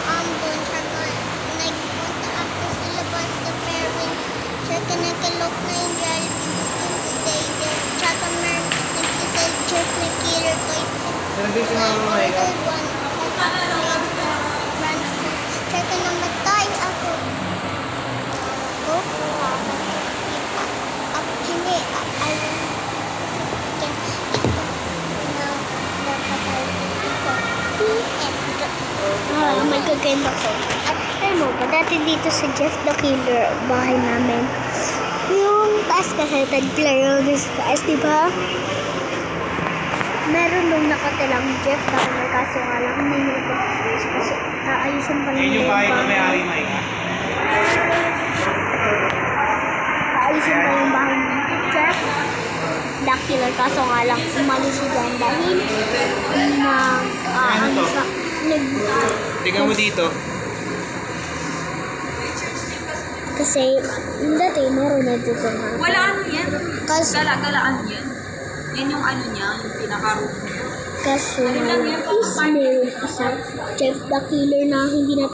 ambon. Tsaka nagpunta ako sa labas sa parents. Tsaka nakalok na yung Jollibee and stay there. Tsaka meron nagsisell na killer toys. So I ordered one. Tsaka namatay ako. Hindi. May kaganda ko. At mo ba, dati dito sa Jeff the Killer, bahay namin. Yung taas kasi tagplaronis taas, di ba? Meron nung nakatilang Jeff the Killer, kaso nga lang hindi nyo ito. Kasi ayusin pa nila yung bahay. Ayusin pa yung bahay ni Jeff the Killer, kaso nga lang umalis siya dyan dahil tingnan mo dito. Kasi dati meron na dito na. Wala ano yan? Galaan yan? Yan yung ano niya, yung pinaka-roof niya. Kasi meron isang Jeff the Killer na hindi na